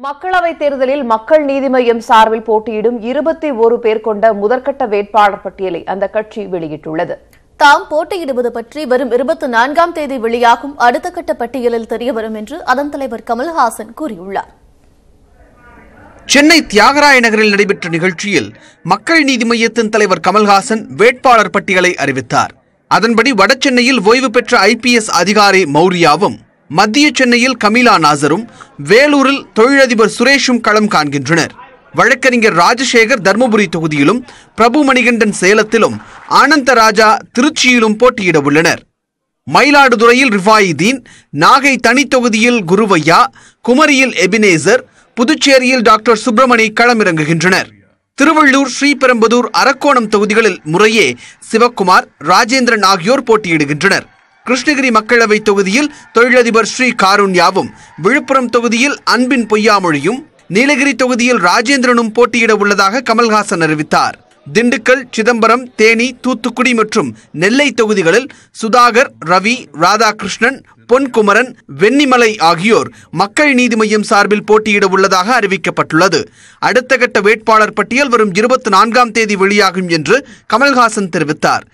மக்களவைத் தேர்தலில் மக்கள் நீதி மய்யம் சார்பில் போட்டியிடும் 21 பேர் கொண்ட முதற்கட்ட வேட்பாளர் பட்டியலை அந்த கட்சி வெளியிட்டுள்ளது. தாம் போட்டியிடுவது பற்றி வரும் 24ஆம் தேதி வெளியாகும் அடுத்த கட்ட பட்டியலில் தெரியவரும் என்று அதன் தலைவர் கமல்ஹாசன் கூறியுள்ளார். சென்னை தியாகராய நகரில் நடைபெற்ற நிகழ்ச்சியில் மக்கள் நீதி மய்யத்தின் தலைவர் கமல்ஹாசன் வேட்பாளர் பட்டியலை அறிவித்தார். அதன்படி வடசென்னையில் ஓய்வு பெற்ற IPS அதிகாரி மௌரியாவும், மத்திய சென்னையில் கமீலா நாசரும், வேலூரில் தொழிலதிபர் சுரேஷும் களம் காண்கின்றனர். வழக்கறிஞர் ராஜசேகர் தர்மபுரி தொகுதியிலும், பிரபு மணிகண்டன் சேலத்திலும், ஆனந்த ராஜா திருச்சியிலும் போட்டியிட உள்ளனர். மயிலாடுதுறையில் ரிஃபாயிதீன், நாகை தனி தொகுதியில் குருவையா, குமரியில் எபினேசர், புதுச்சேரியில் டாக்டர் சுப்பிரமணி களமிறங்குகின்றனர். திருவள்ளூர், ஸ்ரீபெரும்புதூர், அரக்கோணம் தொகுதிகளில் முறையே சிவக்குமார், ராஜேந்திரன் ஆகியோர் போட்டியிடுகின்றனர். கிருஷ்ணகிரி மக்களவை தொகுதியில் தொழிலதிபர் ஸ்ரீ காருண்யாவும், விழுப்புரம் தொகுதியில் அன்பின் பொய்யாமொழியும், நீலகிரி தொகுதியில் ராஜேந்திரனும் போட்டியிட உள்ளதாக கமல்ஹாசன் அறிவித்தார். திண்டுக்கல், சிதம்பரம், தேனி, தூத்துக்குடி மற்றும் நெல்லை தொகுதிகளில் சுதாகர், ரவி, ராதாகிருஷ்ணன், பொன்குமரன், வெண்ணிமலை ஆகியோர் மக்கள் நீதி மய்யம் சார்பில் போட்டியிட உள்ளதாக அறிவிக்கப்பட்டுள்ளது. அடுத்த கட்ட வேட்பாளர் பட்டியல் வரும் 24ஆம் தேதி வெளியாகும் என்று கமல்ஹாசன் தெரிவித்தார்.